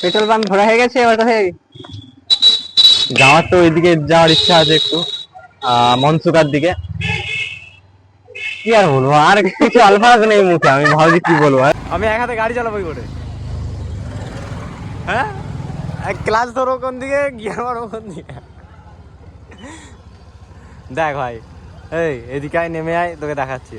Petrol pump ভরা হয়ে গেছে, এবার কোথায় যাওয়ার তো ওইদিকে যাওয়ার ইচ্ছা আছে একটু, মনসুকার দিকে। কি আর বলবো, আর কিছু আলফাজ নেই মুখে, আমি ভাবছি কি বলবো। আমি এক হাতে গাড়ি চালাবো করে, হ্যাঁ ক্লাস ধরো কোন দিকে, গিয়ার মারবো কোন দিকে। দেখ ভাই, এই এদিকে আয়, নেমে আয়, তোকে দেখাচ্ছি।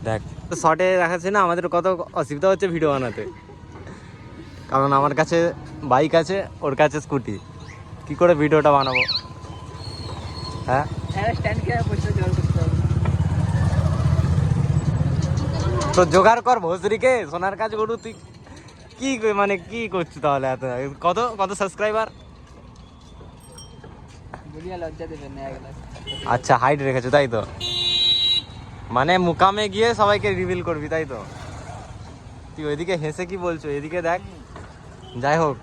দেখ শর্টে দেখাচ্ছে না আমাদের কত অসুবিধা হচ্ছে ভিডিও বানাতে, কারণ আমার কাছে বাইক আছে, ওর কাছে স্কুটি, কি করে ভিডিওটা বানাবো? হ্যাঁ তো জোগাড় কর ভোসরিকে, সোনার কাজ গরু। তুই কি মানে কি করছিস তাহলে? এত কত কত সাবস্ক্রাইবার? লজ্জা দেবেন না। আচ্ছা হাইট রেখেছো তাই তো, মানে মুকামে গিয়ে সবাইকে রিভিল করবি তাই তো? তুই ওইদিকে হেসে কি বলছো, এদিকে দেখ। যাই হোক,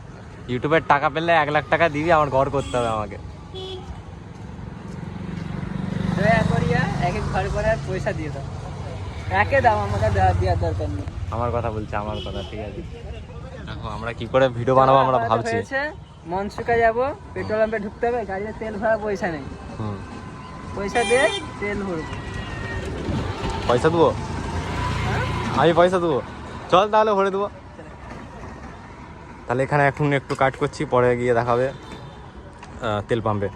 ইউটিউবের টাকা পেলে 1 লাখ টাকা দিবি, আমার ঘর করতে হবে আমাকে। এক এক ঘর করে আর পয়সা দিয়ে দাও, একে দাও, আমাকে দেওয়ার দরকার নেই। আমার কথা বলছে, আমার কথা, ঠিক আছে। দেখো আমরা কি করে ভিডিও বানাবো আমরা ভাবছি। মনসুকা যাবো, পেট্রোল পাম্পে ঢুকতে হবে, গাড়িতে তেল ভরা পয়সা নেই। পয়সা দে, তেল ভরবো। পয়সা দেবো? আমি পয়সা দেবো? চল তাহলে ভরে দেবো। তাহলে এখানে এখন একটু কাট করছি, পরে গিয়ে দেখাবে তেল পাম্পে।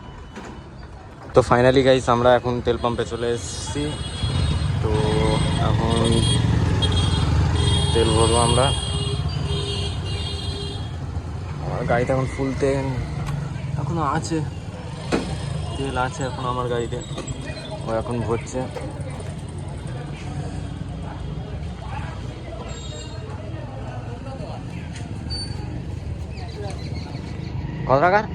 তো ফাইনালি গাইস আমরা এখন তেল পাম্পে চলে এসেছি। তো এখন তেল ভরবো আমরা। আমার গাড়িতে এখন ফুল তেল এখনো আছে, তেল আছে এখন আমার গাড়িতে, ও এখন ভরছে। কত টাকার?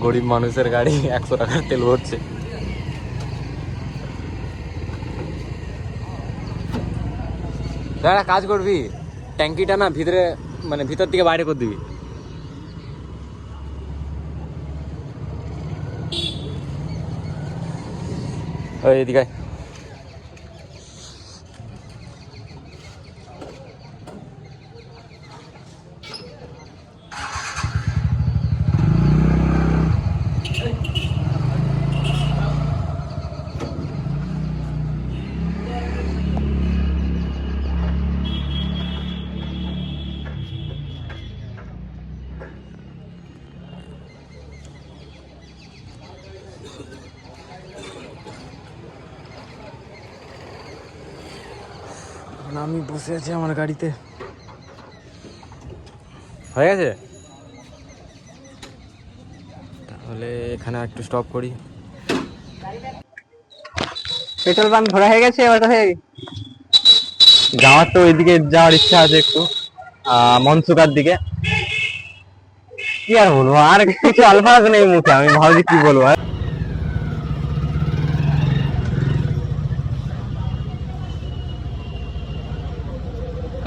গরিব মানুষের গাড়ি 100 টাকার তেল ভরছে। একটা কাজ করবি, ট্যাঙ্কিটা না ভিতরে, মানে ভিতর থেকে বাইরে করে দিবি। ওই এদিকে আমি বসে আছি আমার গাড়িতে। হয়ে গেছে, তাহলে এখানে একটু স্টপ করি। পেট্রোল পাম্প ভরা হয়ে গেছে, এবার কোথায় যাওয়ার তো ওইদিকে যাওয়ার ইচ্ছা আছে একটু, মনসুকার দিকে। কি আর বলবো, আর কিছু আলফাজ নেই মুখে, আমি ভাবছি কি বলবো।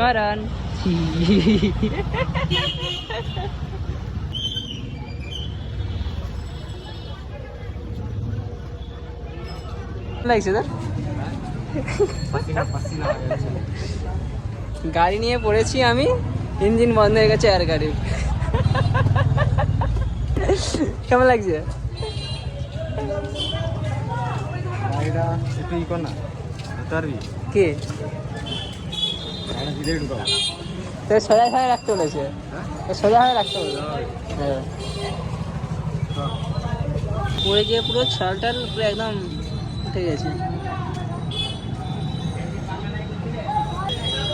কারণ লাগছে তোর? গাড়ি নিয়ে পড়েছি আমি, ইঞ্জিন বন্ধ হয়ে গেছে আর গাড়ির। কেমন লাগছে? গাড়িটা একটু ই কর না, ধরতে পারবি? কে গাড়িটা ভিতরে ঢুকাও। তোর সোজা হয়ে রাখতে বলেছে, সোজা হয়ে রাখতে বলেছে। হ্যাঁ, পড়ে গিয়ে পুরো ছালটাল পুরো একদম উঠে গেছে।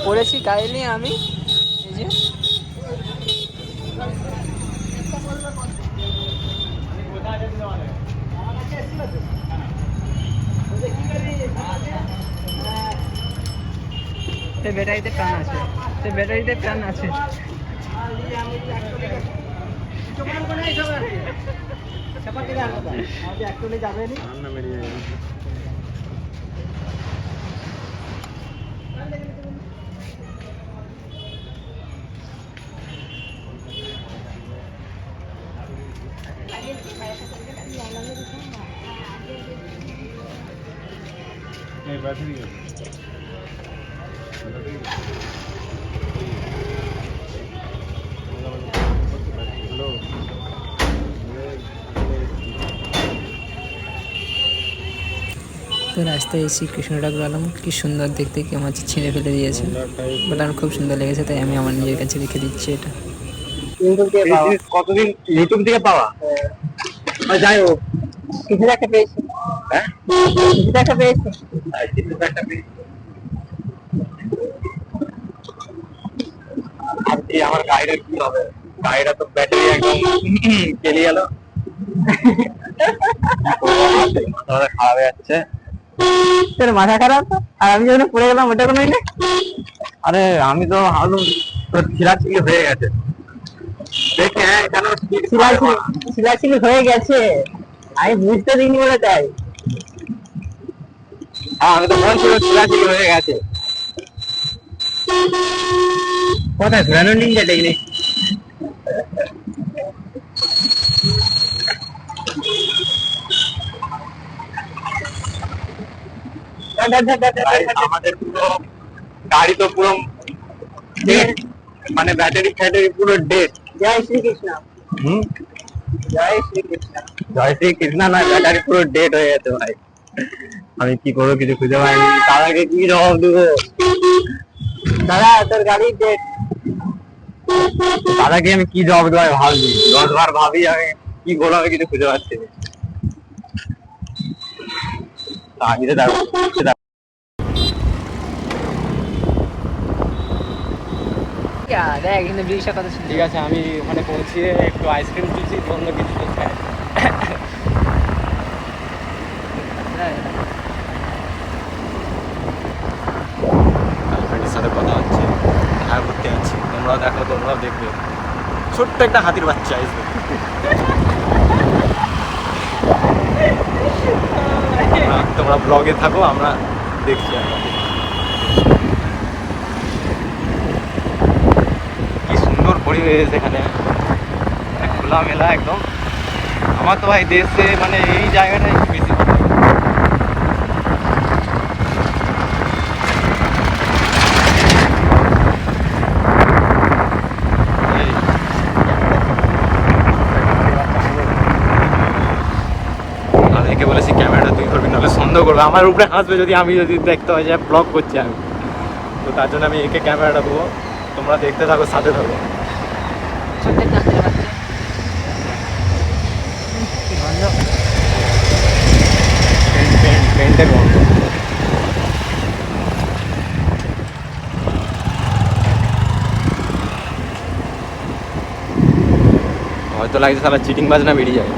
পড়েছি গাড়ি নিয়ে আমি, এই যে ব্যাটারিতে প্রাণ আছে, ব্যাটারিতে প্রাণ আছে। তো রাস্তায় এসে কৃষ্ণটা গেলাম, কি সুন্দর দেখতে, কেমন হচ্ছে ছিঁড়ে ফেলে দিয়েছে, বাট আমার খুব সুন্দর লেগেছে, তাই আমি আমার নিজের কাছে রেখে দিচ্ছি এটা। কতদিন ইউটিউব থেকে পাওয়া? যাই হোক, কিছু একটা পেয়েছি, হ্যাঁ কিছু একটা পেয়েছি। আর কি আমার গাড়িটা কি হবে? গাড়িটা তো ব্যাটারি একদম কেলি গেল, খারাপ হয়ে যাচ্ছে। তোর মাথা খারাপ, আর আমি যখন পড়ে গেলাম ওটা কোনো না। আরে আমি তো ভাবলাম ছিলাছিলি হয়ে গেছে, দেখে কেন ছিলাছিলি হয়ে গেছে, আমি বুঝতে দিইনি বলে তাই। আমি তো মনে ছিল ছিলাছিলি হয়ে গেছে। কোথায় ঘুরানো নিয়ে দেখলি? আমাদের পুরো গাড়ি তো পুরো ডেড, মানে ব্যাটারি ফ্যাটারি পুরো ডেড। জয় শ্রীকৃষ্ণ। হুম, জয় শ্রীকৃষ্ণ। জয় শ্রী কৃষ্ণ না, ব্যাটারি পুরো ডেড হয়ে গেছে ভাই। আমি কি করবো কিছু খুঁজে পাইনি, তার আগে কি জবাব দেবো? দাদা তোর গাড়ি ডেট। তার আগে আমি কি জবাব দেবো ভাবছি, 10 বার ভাবি আমি কি বলবো, আমি কিছু খুঁজে পাচ্ছি না। আমি তো দেখো দেখ কিন্তু ব্রিজটা কত সুন্দর। ঠিক আছে, আমি ওখানে পৌঁছিয়ে একটু আইসক্রিম চুষি, অন্য কিছু তো খাই। গার্লফ্রেন্ডের সাথে কথা হচ্ছে, দেখা করতে যাচ্ছি, তোমরাও দেখো, তোমরাও দেখবে। ছোট্ট একটা হাতির বাচ্চা আসবে, তোমরা ব্লগে থাকো, আমরা দেখছি। কি সুন্দর পরিবেশ এখানে, খোলামেলা একদম। আমার তো ভাই দেশে মানে এই জায়গাটাই বেশি ভালো লাগে। আমি একে বলেছি ক্যামেরাটা তুই করবি, নাহলে সন্দেহ করবে, আমার উপরে হাসবে যদি আমি যদি দেখতে হয় যে ব্লগ করছি আমি। তো তার জন্য আমি একে ক্যামেরাটা দেবো, তোমরা দেখতে থাকো, সাথে থাকো। পেন্টের গন্ধ। হয়তো লাগছে সারা চিটিং বাজ না বেরিয়ে যায়।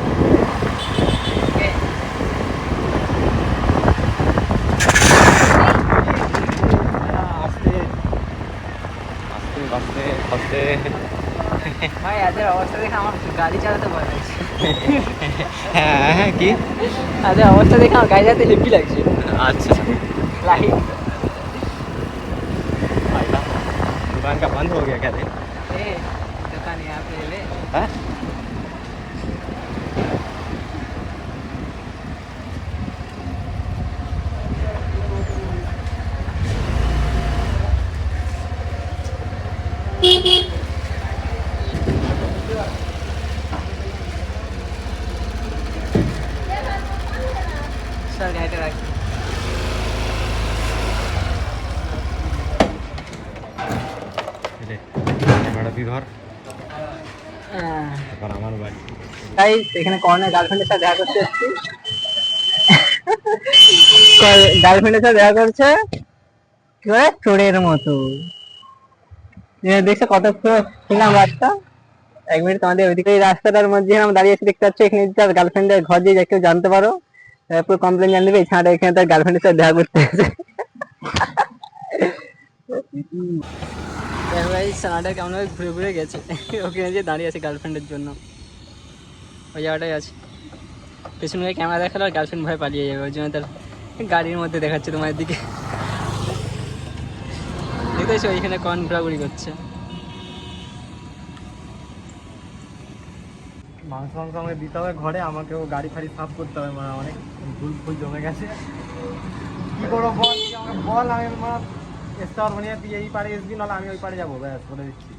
আস্তে আস্তে আস্তে। ভাই এদের অবস্থা দেখে আমার গাড়ি চালাতে ভয় লাগছে। হ্যাঁ হ্যাঁ, কি এদের অবস্থা দেখে আমার গাড়ি চালাতে হেভি লাগছে। अच्छा लाइट दुकान का बंद हो गया क्या थे? दुकान यहाँ पे ले। हाँ? सर गाड़ी रख ক্যামেরা তুই ধর, এবার আমার বাড়ি। গাইস এখানে কর্নার গার্লফ্রেন্ডের সাথে দেখা করতে এসেছি। গার্লফ্রেন্ডের সাথে দেখা করছে কি করে চোরের মতো। দেখছো কত ছিলাম রাস্তা। 1 মিনিট তোমাদের ওইদিকে রাস্তাটার মধ্যে আমরা দাঁড়িয়ে আছি, দেখতে পাচ্ছ এখানে তার গার্লফ্রেন্ডের ঘর দিয়ে কেউ জানতে পারো, পুরো কমপ্লেন জানিয়ে দেবে। এছাড়া এখানে তার গার্লফ্রেন্ডের সাথে দেখা করতে এসেছে। সানাটা কেমন ঘুরে ঘুরে গেছে, ওখানে যে দাঁড়িয়ে আছে গার্লফ্রেন্ডের জন্য, ওই জায়গাটাই আছে। পেছনে ক্যামেরা দেখালো আর গার্লফ্রেন্ড ভয় পালিয়ে যাবে, ওই জন্য তার গাড়ির মধ্যে দেখাচ্ছে তোমার দিকে। দেখতেছো ওইখানে কন ঘোরাঘুরি করছে। মাংস আমাকে দিতে হবে ঘরে, আমাকেও গাড়ি ফাড়ি সাফ করতে হবে, মানে অনেক ভুল জমে গেছে। কি করবো বল, তুই আমাকে বল, আমি স্টার বানিয়ে তুই এই পারে আসবি, নাহলে আমি ওই পারে যাবো, ব্যাস বলে দিচ্ছি।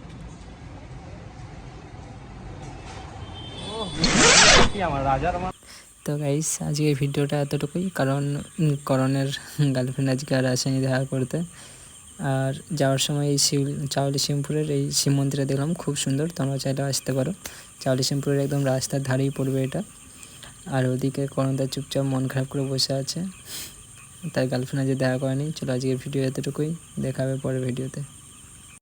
কি আমার রাজার মা। তো গাইস আজকের ভিডিওটা এতটুকুই, কারণ করণের গার্লফ্রেন্ড আজকে আর আসেনি দেখা করতে। আর যাওয়ার সময় এই চাওয়ালি শিমপুরের এই শিব মন্দিরে দেখলাম খুব সুন্দর, তোমরা চাইলে আসতে পারো। চাওয়ালি শিমপুরের একদম রাস্তার ধারেই পড়বে এটা। আর ওদিকে করণদা চুপচাপ মন খারাপ করে বসে আছে, তার গার্লফ্রেন্ড আজকে দেখা করেনি। চলো আজকের ভিডিও এতটুকুই, দেখা হবে পরের ভিডিওতে।